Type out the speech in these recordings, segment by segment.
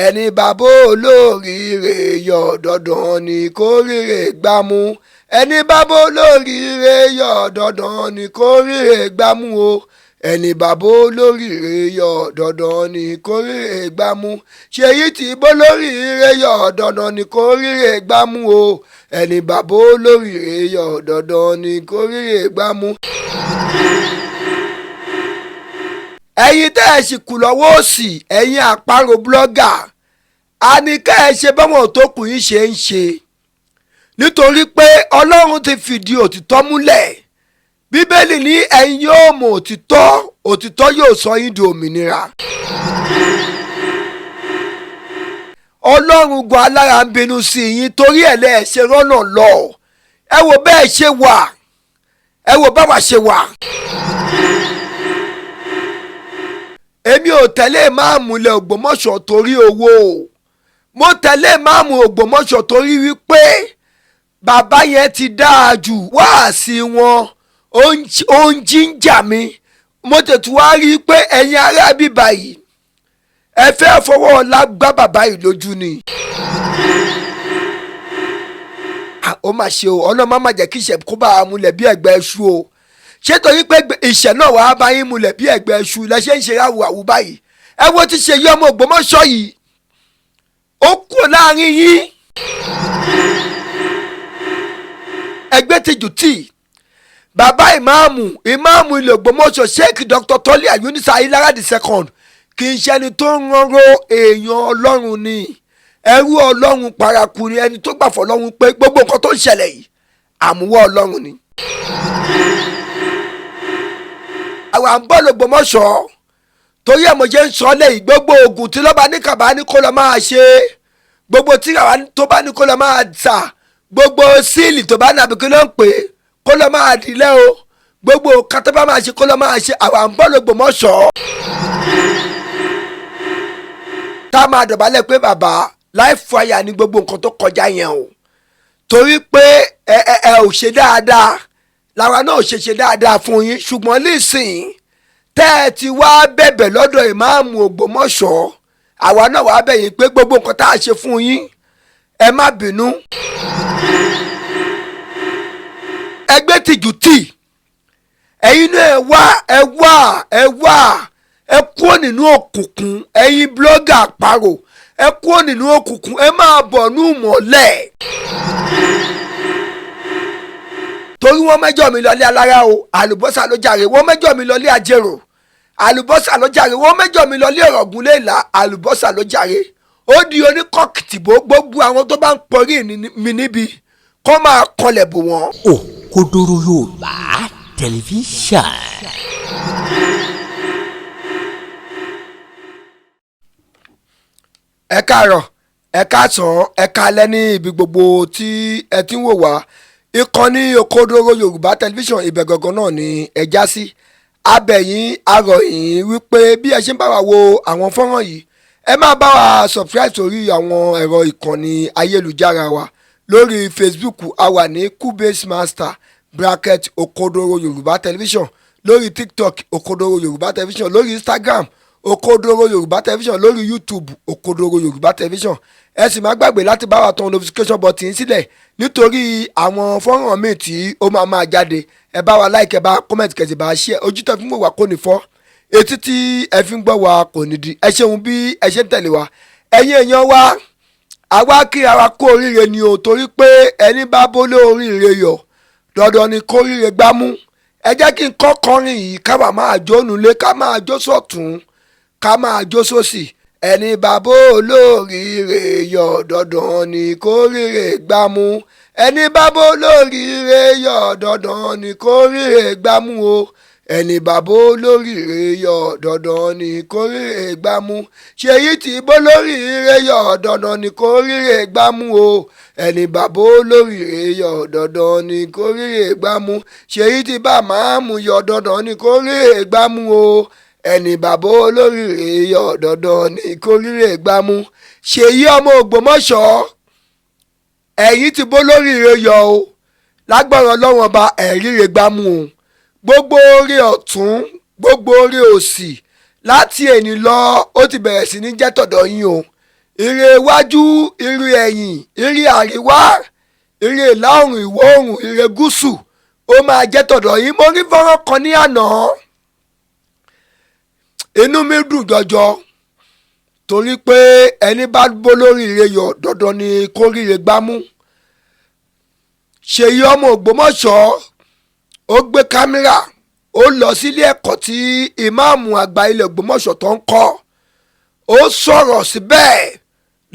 ẹni bàbá olóríire yọ̀ dandan ni kó ríre gbámú ẹni bàbá olóríire yọ̀ dandan ni kó ríre gbámú o ẹni bàbá olóríire yọ̀ dandan ni kó ríre gbámú Ṣèyí tí bólóríire yọ̀ dandan ni kó ríre gbámú o ẹni bàbá olóríire yọ̀ dandan ni kó ríre gbámú. ẹ̀yin tẹ́ ẹ sì kù lọ́wọ́ òsì ẹ̀yin àparò blọ́gà a ní ká ẹ ṣe báwọn tó kù yín ṣe ń ṣe nítorí pé Ọlọ́run ti fìdí òtítọ́ múlẹ̀ Bíbélì ní ẹ̀yin yóò mọ̀ òtítọ́ òtítọ́ yóò sọ yín di òmìnira. Ọlọ́run gan alára ń bínú sí yín torí ẹ̀ lẹ́ ṣe rọ́nà lọ ẹ wò bẹ́ẹ̀ ṣe wà ẹ wò báwa ṣe wà. Èmi ò tẹ̀lé ìmáàmù ilẹ̀ Ògbómọ̀ṣọ́ torí owó mo tẹ̀lé ìmáàmù Ògbómọ̀ṣọ́ torí wípé bàbá yẹn ti dáa jù wáàsí wọn ó ń jíjà mi mo tètè wá rí i pé ẹ̀yin ará bíbá yìí ẹ fẹ́ fọwọ́ ọ̀la gbá bàbá yìí lójú ni. ó mà ṣe o ọ̀nà má jẹ́ kí ìṣẹ̀ kó bá a múlẹ̀ bí ẹ̀gbẹ́ iṣu o ṣé torí pé ìṣẹ̀ náà wàá bá yín múlẹ̀ bí ẹ̀gbẹ́ iṣu lẹ́ṣẹ̀ ń ṣe ráwùwàwù báyìí ẹ wo ti Ṣèyí ọmọ Ògbómọ̀ṣọ́ yìí ó kú láàrin yín ẹgbẹ́ ti jù tí bàbá ìmáàmù ilẹ̀ Ògbómọ̀ṣọ́ Sheikh Dr. Tọ́lí Ayunisa Ayílára II kì í ṣe ẹni tó ń ránró èèyàn Ọlọ́run ni ẹrú Ọlọ́run paraku ni ẹni tó gbà fọlọ́run pé gbogbo nǹkan tó ń ṣẹlẹ̀ yìí àmúwọ́ Ọlọ́run ni. àwọn àǹbọ̀ l'Ògbómọ̀ṣọ́ torí ẹ̀ mo jẹ́ ń sọ lẹ́yìn gbogbo oògùn tí lọ́ba ní kàbá ní kó lọ máa ṣe gbogbo tí kàbá tó bá ní kó lọ máa tà gbogbo síìlì tó bá nàbí kí ló ń pè é kó lọ máa dìlẹ́ o gbogbo kátó bá máa ṣe kó lọ máa ṣe àwọn àǹbọ̀ l'Ògbómọ̀ṣọ́ tá a máa dọ̀bálẹ̀ pé bàbá láì fàyà ní gbogbo nǹkan tó kọjá yẹn o torí pé ẹ ò ṣe dáadáa làwa náà ò ṣe dáadáa fún yín ṣùgbọ́n nísìnyí tẹ́ ẹ ti wá bẹ̀bẹ̀ lọ́dọ̀ ìmáàmù Ògbómọ̀ṣọ́ àwa náà wá bẹ̀ yín pé gbogbo nǹkan tá a ṣe fún yín ẹ má bínú. ẹgbẹ́ tìjú tì ẹ̀yin náà ẹ kúrò nínú òkùnkùn ẹ̀yin blọ́gà Àparò ẹ kúrò nínú òkùnkùn ẹ máa bọ̀ ní ìmọ́lẹ̀. torí wọ́n mẹ́jọ mi lọlé alára o àlùbọ́sà ló jàre wọ́n mẹ́jọ mi lọlé àjẹrò àlùbọ́sà ló jàre wọ́n mẹ́jọ mi lọlé ọ̀rọ̀gùn léèlà àlùbọ́sà ló jàre ó di oníkọ́kìtìbó gbogbo àwọn tó bá ń pọ̀rí mi níbi kó máa kọlẹ̀ bò wọ́n. Òkodoro Yorùbá tẹlifíṣàn. ẹ káàárọ̀ ẹ káàsán ẹ káalẹ́ ní ibi gbogbo tí ẹ ti ń wò wá ìkànnì Òkodoro Yorùbá tẹlifíṣàn ibẹ̀ gangan náà ni ẹ já sí abẹ̀yìn arọ̀yìn wípé bí ẹ ṣe ń bá wa wo àwọn fọ́nrán yìí ẹ máa bá wa subscribe sórí àwọn ẹ̀rọ ìkànnì ayélujára wa lórí Facebook a wà ní Cubase Master bracket Òkodoro Yorùbá tẹlifíṣàn lórí TikTok Òkodoro Yorùbá tẹlifíṣàn lórí Instagram Òkodoro Yorùbá tẹlifíṣàn lórí YouTube Òkodoro Yorùbá tẹlifíṣàn ẹ sì má gbàgbé láti bá wa tan notification button sílẹ̀ nítorí àwọn fọ́nrán míì tí ó máa jáde ẹ bá wa like ẹ bá comment kẹsì bá share ojú tó fi ń wò wá kò ní fọ́ etí tí ẹ fi ń gbọ́ wa kò ní di ẹ ṣeun bí ẹ ṣe ń tẹ̀lé wa ẹ̀yin èèyàn wa àwa kí ara kó oríire ni o torí pé ẹni bá bólé oríire yọ̀ dandan ni kó oríire gbámú ẹ jẹ́ kí n kọ́ kọrin yìí ká máa jó nulẹ̀ ká máa jó sọ̀tún ká máa jó sósì ẹni bàbá olóríire yọ̀ dandan ni kó ríre gbámú ẹni bàbá olóríire yọ̀ dandan ni kó ríre gbámú o ẹni bàbá olóríire yọ̀ dandan ni kó ríre gbámú Ṣèyí tí bólóríire yọ̀ dandan ni kó ríre gbámú o ẹni bàbá olóríire yọ̀ dandan ni kó ríre gbámú Ṣèyí tí bá máàmù yọ̀ dandan ni kó ríre gbámú o ẹni bàbá olóríire yọ̀ dandan ni kó ríre gbámú Ṣèyí ọmọ Ògbómọ̀ṣọ́ ẹ̀yin ti bólóríire yọ̀ o lágbára Ọlọ́run ọba ẹ̀ríre gbámú o gbogbo orí ọ̀tún gbogbo orí òsì láti èní lọ ó ti bẹ̀rẹ̀ sí ní jẹ́ tọ̀dọ̀ yín o ire iwájú ire ẹ̀yìn ire àríwá ire ìlà oòrùn ìwọ̀ oòrùn ire gúúsù ó máa jẹ́ tọ̀dọ̀ yín. Mo rí fọ́nrán kan ní àná inú mi dùn jọjọ torí pé ẹni bá bó lórí ire yọ dandan ni kó ríre gbámú. Seyi Omo Ogbomoso ó gbé kámẹ́rà ó lọ sílé ẹ̀kọ́ tí ìmáàmù àgbà ilẹ̀ Ògbómọ̀ṣọ́ tó ń kọ́ ó sọ̀rọ̀ síbẹ̀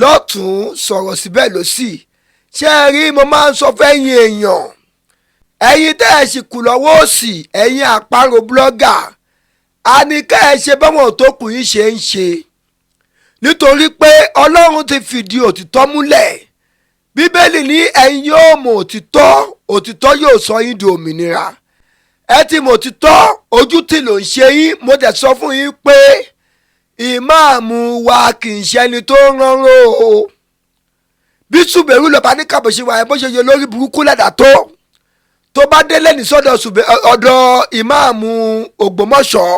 lọ́tún sọ̀rọ̀ síbẹ̀ lósì. Ṣé ẹ rí mo máa ń sọ fẹ́yìn èèyàn ẹ̀yin tẹ́ ẹ sì kù lọ́wọ́ òsì ẹ̀yin àparò blọ́gà a ní ká ẹ ṣe báwọn tó kù yín ṣe ń ṣe nítorí pé Ọlọ́run ti fìdí òtítọ́ múlẹ̀. Bíbélì ní ẹ̀yin yóò mọ̀ òtítọ́ òtítọ́ yóò sọ yín di òmìnira. Ẹ ti mọ̀ òtítọ́ ojú tí ló ń ṣe yín. Mo dẹ̀ sọ fún yín pé ìmáàmù wa kì í ṣe ẹni tó ránró o. Bí Ṣùbẹ̀rù lọ́ba ní kàbọ̀ṣe wa ẹ̀ bó ṣe yẹ lórí burúkú lẹ́dà tó bá délé ní sọ́dọ̀ ọ̀dọ̀ ìmáàmù Ògbómọ̀ṣọ́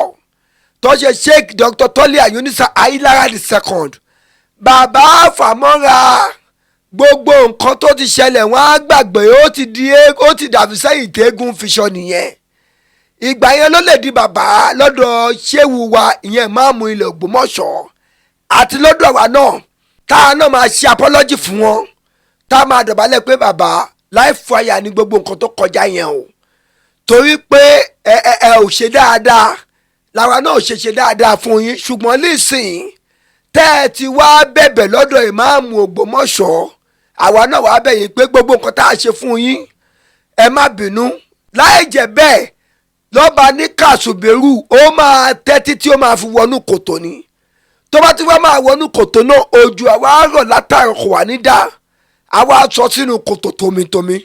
tó ṣe Sheikh Dr. Tọ́lé Ayunisa Ayílára II bàbá àfàmọ́ra gbogbo nǹkan tó ti ṣẹlẹ̀ wọ́n á gbàgbé ó ti dàbí sẹ́yìn tẹ́gùn fiṣọ nìyẹn. Ìgbà yẹn ló lè di bàbá lọ́dọ̀ ṣéwù wa ìyẹn máàmù ilẹ̀ Ògbómọ̀ṣọ́ àti lọ́dọ̀ àwa náà táwa náà máa ṣe apọ́lọ́jì fún wọn tá a máa dọ̀bálẹ̀ pé bàbá láì fàyà ní gbogbo nǹkan tó kọjá yẹn o torí pé ẹ ò ṣe dáadáa làwa náà ò ṣe dáadáa fún yín ṣùgbọ́n nísìnyí tẹ́ ẹ ti wá bẹ̀bẹ̀ lọ́dọ̀ ìmáàmù Ògbómọ̀ṣọ́ àwa náà wá bẹ̀ yín pé gbogbo nǹkan tá a ṣe fún yín ẹ má bínú. Láì jẹ́ bẹ́ẹ̀ lọ́ba ní kàṣùbẹ̀rù ó máa tẹ́tí tí ó máa fi wọnú kòtò ni tó bá ti wá máa wọnú kòtò náà ojú àwa rọ̀ látàrí kò wá ní dá àwa sọ sínú kòtò tómitómi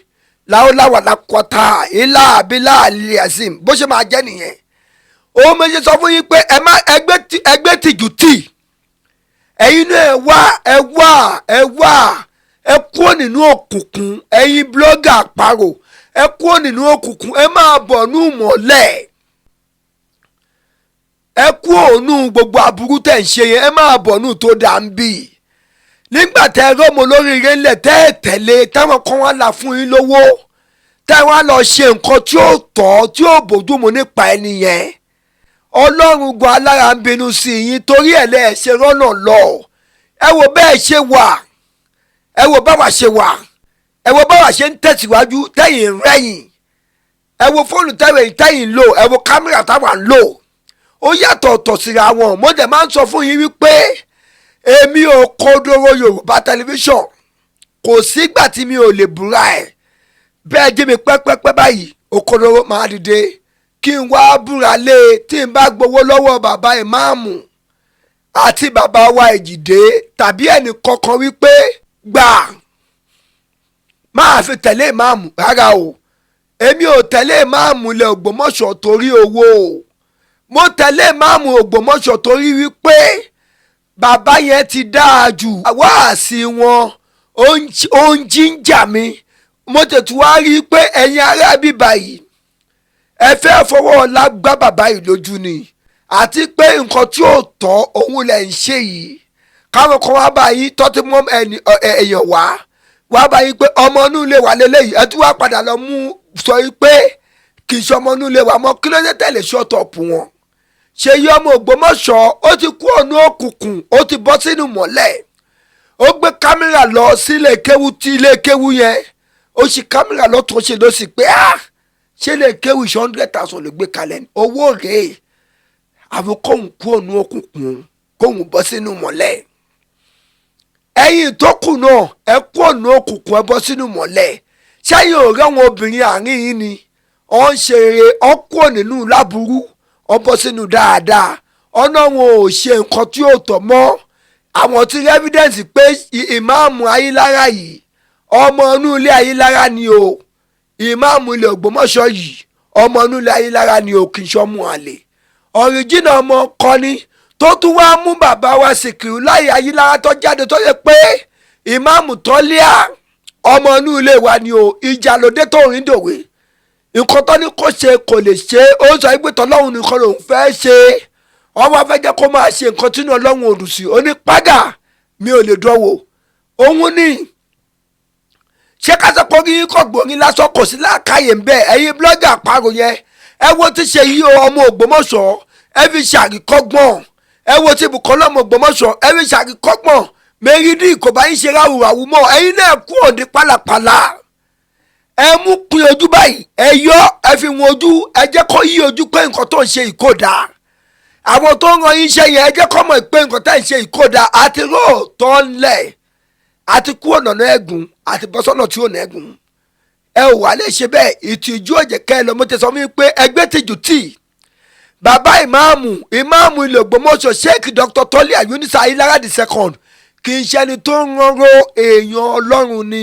láwọláwà lákọta ilá abilá aliasim bó ṣe máa jẹ́ nìyẹn. Ó méjì sọ fún yín pé ẹgbẹ́ tìjú tì ẹ̀yin náà ẹ wá ẹ kúrò nínú òkùnkùn ẹ̀yin blọ́gà àparò ẹ kúrò nínú òkùnkùn ẹ máa bọ̀ nù mọ́lẹ̀ ẹ kúrò nù gbogbo aburú tẹ̀ ń ṣe yẹn ẹ máa bọ̀ nù tó dà ń bì. Nígbà tẹ ẹ rọ́mọ olóríire ńlẹ̀ tẹ́ ẹ tẹ̀lé táwọn kan wá là fún yín lówó tẹ́ wá lọ ṣe nǹkan tí ó tọ́ tí ó bójúmu nípa ẹni yẹn Ọlọ́run gan alára ń bínú sí yín torí ẹ̀ lẹ́ ẹ̀ ṣe rọ́nà lọ. Ẹ wo bẹ́ẹ̀ ṣe wà ẹ wo báwa ṣe wà ẹ wo báwa ṣe ń tẹ̀síwájú tẹ̀yìn rẹ̀yìn ẹ wo fóònù tẹ̀yìn lò ẹ wo kámẹ́rà táwa ń lò ó yàtọ̀ ọ̀tọ̀ síra wọn. Mo dẹ̀ máa ń sọ fún yín wípé èmi ò kódóró Yorùbá tẹlifíṣọ̀n kò sígbà tí mi ò lè búra ẹ̀ bẹ́ẹ̀ jẹ́ mi pẹ́pẹ́pẹ́ báyìí òkòdóró máa dìde kí n wá búra lé tí n bá gbowó lọ́wọ́ bàbá ìmáàmù àti bàbá wa Èjìdé tàbí ẹnì kankan wípé gbà máa fi tẹ̀lé ìmáàmù rárá o. Èmi ò tẹ̀lé ìmáàmù ilẹ̀ Ògbómọ̀ṣọ́ torí owó o mo tẹ̀lé ìmáàmù Ògbómọ̀ṣọ́ torí wípé bàbá yẹn ti dáa jù wáàsí wọn ó ń jíjà mi. Mo tètè wá rí i pé ẹ̀yin ará bíbá yìí ẹ fẹ́ fọwọ́ ọlá gbá bàbá yìí lójú ni àti pé nǹkan tí ò tọ́ òun lẹ̀ ń ṣe yìí káwọn kan wá bá yín tọ́tí mọ́ èèyàn wá bá yín pé ọmọ inú ilé wa lélẹ́yìí ẹ tún wá padà lọ mú sọ pé kì í ṣe ọmọ inú ilé wa mọ́ kí ló dé tẹ̀lé ṣọ́tọ̀pù wọn. Seyi Omo Ogbomoso ó ti kú ọ̀nà òkùnkùn ó ti bọ́ sínú mọ́lẹ̀ ó gbé kámẹ́rà lọ sí ilé kéwú tí ilé kéwú yẹn ó sì kámẹ́rà lọ́tún ṣe ló sì pé ṣé ilé kéwú ṣe 100,000 ló gbé kalẹ̀ owó rèé àwọn kóhùn kú ọ̀nà òkùnkùn kóhùn bọ́ sínú mọ́lẹ̀. Ẹ̀yin tó kù náà ẹ kú ọ̀nà òkùnkùn ẹ bọ́ sínú mọ́lẹ̀ ṣẹ́yìn ò rí àwọn obìnrin àárín yìí ni ọ̀ ń ṣe eré ọ̀ kú nínú láburú ọ̀ bọ́ sínú dáadáa ọ̀nà wọn ò ṣe nǹkan tí ó tọ́ mọ́ àwọn tí evidence pé ìmáàmù Ayílára yìí ọmọ inú ilé Ayílára ni o ìmáàmù ilẹ̀ Ògbómọ̀ṣọ́ yìí ọmọ inú ilé Ayílára ni o kì í ṣọmú àlè ọ̀ríjìnà ọmọ kọ́ni tó tún wá mú bàbá wa Síkírù láyé Ayílára tó jáde tó yẹ pé ìmáàmù Tọ́líà ọmọ inú ilé wa ni o ìjà lóde tó rìn dòwe nǹkan tó ní kó ṣe kò lè ṣe ó sọ pé tọ́lọ́hún nìkan lòún fẹ́ ṣe wọ́n wá fẹ́ jẹ́ kó máa ṣe nǹkan tínú Ọlọ́run òdù sí ó ní padà mi ò lè dánwò òun ní ṣé ká sọ pé orí kò gbòórí lásán kò sí láàkáyè ń bẹ ẹ̀yin blọ́gà Aparo yẹn ẹ wo ti Seyi ọmọ Ògbómọ̀ṣọ́ ẹ fi ṣàríkọ́gbọ̀n ẹ wo ti Bùkọ́lá ọmọ Ògbómọ̀ṣọ́ ẹ fi ṣàríkọ́gbọ̀n Mẹ́rídì kò bá ń ṣe ráwùráwù mọ́ ẹ̀yin náà kú òde pálapàla ẹ mú pin ojú báyìí ẹ yọ ẹ fi wọn ojú ẹ jẹ́ kó yí ojú pé nǹkan tó ń ṣe ìkódà àwọn tó ń ran yín ṣe yẹn ẹ jẹ́ kó mọ̀ pé nǹkan tá ń ṣe ìkódà àti róòtọ́ ńlẹ̀ àti kú ọ̀nà ẹ̀gùn àti bọ́sọ́nà tí ò nẹ́gùn ẹ ò wá lè ṣe bẹ́ẹ̀ ìtìjú ọ̀jẹ̀ kẹ́ ẹ lọ mo ti sọ mí pé ẹgbẹ́ tìjú tì bàbá ìmáàmù ilẹ̀ Ògbómọ̀ṣọ́ Sheikh Dr. Tọ́lí Àyúnísà Ayílára the second kì í ṣẹni tó ń ránró èèyàn Ọlọ́run ni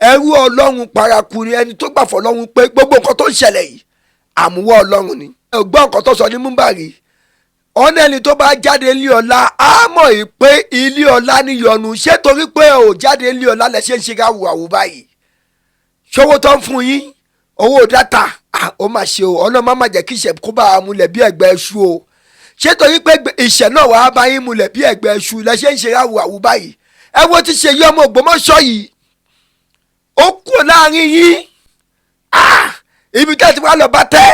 ẹrú Ọlọ́run paraku ni ẹni tó gbà fọ́ Ọlọ́run pé gbogbo nǹkan tó ń ṣẹlẹ̀ yìí àmúwọ́ Ọlọ́run ni ẹ ò gbọ́ nǹkan tó sọ ní múmbàrí ọ̀nà ẹni tó bá jáde ilé ọlá á mọ̀ yìí pé ilé ọlá níyọnu ṣé torí pé ò jáde ilé ọlá lẹ ṣe ń ṣe ráwùráwù báyìí ṣòwò tó ń fún yín owó dátà ó mà ṣe o ọ̀nà má má jẹ́ kí ìṣẹ̀ kó bá a múlẹ̀ bí ẹ̀gbẹ́ ẹṣu o ṣé torí pé ìṣẹ̀ náà wàá bá yín múlẹ̀ bí ẹ̀gbẹ́ ẹṣu lẹ ṣe ń ṣe ráwùráwù báyìí ẹ wo ti Seyi ọmọ Ògbómọ̀ṣọ́ yìí ó kúrò láàrin yín ibi tẹ́ ti wá lọ bá tẹ́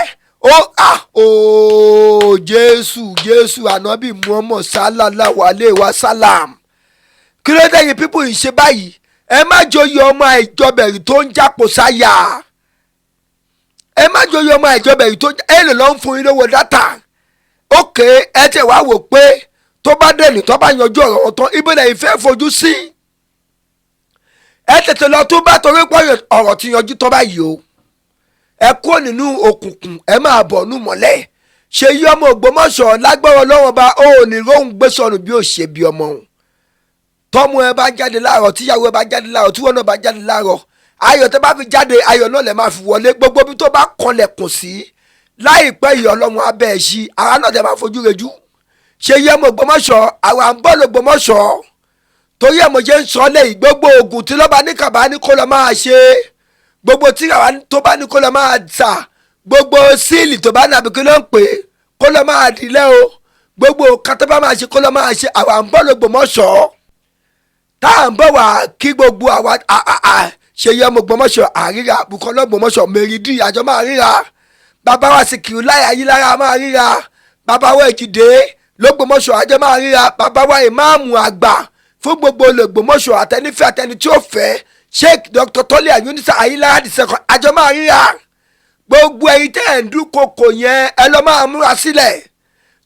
Jésù ànábì Muhammad sallallahu alayhi wa sallam kí ló dé yín pípọ̀ yìí ṣe báyìí ẹ má joyè ọmọ ìjọbẹ̀rì tó ń jápò sáyà ẹ má joyè ọmọ ìjọbẹ̀rì tó ẹ lè lọ ń fún yín lówó dátà ókè ẹ tẹ̀ wá wò pé tó bá dẹ̀lì tó bá yanjú ọ̀rọ̀ ọ̀tán ibi náà ìfẹ́ fojú sí ẹ tètè lọ tún bá torí pé ọ̀rọ̀ ti yanjú tó báyìí o ẹ kúrò nínú òkùnkùn ẹ máa bọ̀ nù mọ́lẹ̀ Seyi ọmọ Ògbómọ̀ṣọ́ lágbára Ọlọ́run bá ó ní róhùn gbé sọnù bí ó ṣe bí ọmọ òun tọ́mú ẹ bá jáde láàárọ̀ tíyàwó ẹ bá jáde láàárọ̀ tíwọ́n náà bá jáde láàárọ̀ ayọ̀ tẹ́ bá fi jáde ayọ̀ náà lẹ̀ máa fi wọlé gbogbo bí tó bá kanlẹ̀kùn sí láìpẹ́ ìyọ̀ Ọlọ́run abẹ́ ẹ̀ sí ara náà tẹ́ máa fojú rejú Seyi ọmọ Ògbómọ̀ṣọ́ àwọn àǹbọ̀lù Ògbómọ̀ṣọ́ torí ẹ̀ mo ṣe ń sọ lẹ́yìn gbogbo oògùn tí lọ́ba ní kàbá ní kó lọ máa ṣe gbogbo tí kàbá tó bá ní kó lọ máa tà gbogbo síìlì tó bá nàbí kí ló ń pè é kó lọ máa dìlẹ́ o gbogbo kátó bá máa ṣe kó lọ máa ṣe àwọn àǹbọ̀lù Ògbómọ̀ṣọ́ tá à ń bọ̀ wá kí gbogbo àwa Seyi ọmọ Ògbómọ̀ṣọ́ àríra Bùkọ́lá Ògbómọ̀ṣọ́ Mẹ́rídì àjọ máa ríra bàbá wa Síkírù láyà Ayílára máa ríra bàbá wa Èjìdé l'Ògbómọ̀ṣọ́ àjọ máa ríra bàbá wa ìmáàmù àgbà fún gbogbo l'Ògbómọ̀ṣọ́ àtẹnifẹ́ àtẹni tí ó fẹ́ Sheikh Dr. Tọ́lí Àyúnísà Ayílára the second àjọ máa ríra gbogbo ẹ̀yin tẹ́ ẹ̀ ń dúnkokò yẹn ẹ lọ́ máa múra sílẹ̀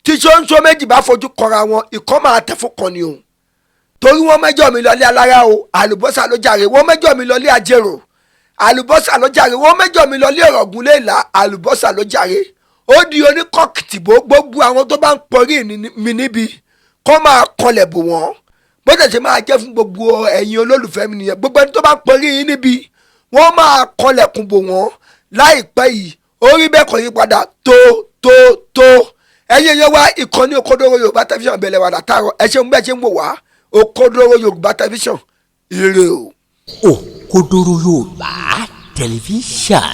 tí ṣóńṣó méjì bá fojú kọra wọn ìkọ́ máa tẹ̀ fún kan ni o torí wọ́n mẹ́jọ mi lọlé alára o àlùbọ́sà ló jàre wọ́n mẹ́jọ mi lọlé àjèrò àlùbọ́sà ló jàre wọ́n mẹ́jọ mi lọlé ọ̀rọ̀gùn léèlà àlùbọ́sà ló jàre ó di oníkọ́kìtìbó gbogbo àwọn tó bá ń pọ̀rí mi níbi kó máa kọlẹ̀ bò wọ́n bó tẹ̀sí máa jẹ́ fún gbogbo ẹ̀yin olólùfẹ́ mi nìyẹn gbogbo ẹni tó bá ń pọ̀rí yín níbi wọ́n máa kọlẹ̀kùn bò wọ́n láìpẹ́ yìí orí bẹ́ẹ̀ kọ́ yí padà tó ẹ̀yin yẹn wá ìkànnì Òkodoro Yorùbá tẹlifíṣàn bẹ̀rẹ̀ wà látàárọ̀ ẹ ṣeun bẹ́ẹ̀ ṣe ń wò wá Òkodoro Yorùbá tẹlifíṣàn ire o. Òkodoro Yorùbá tẹlifíṣàn.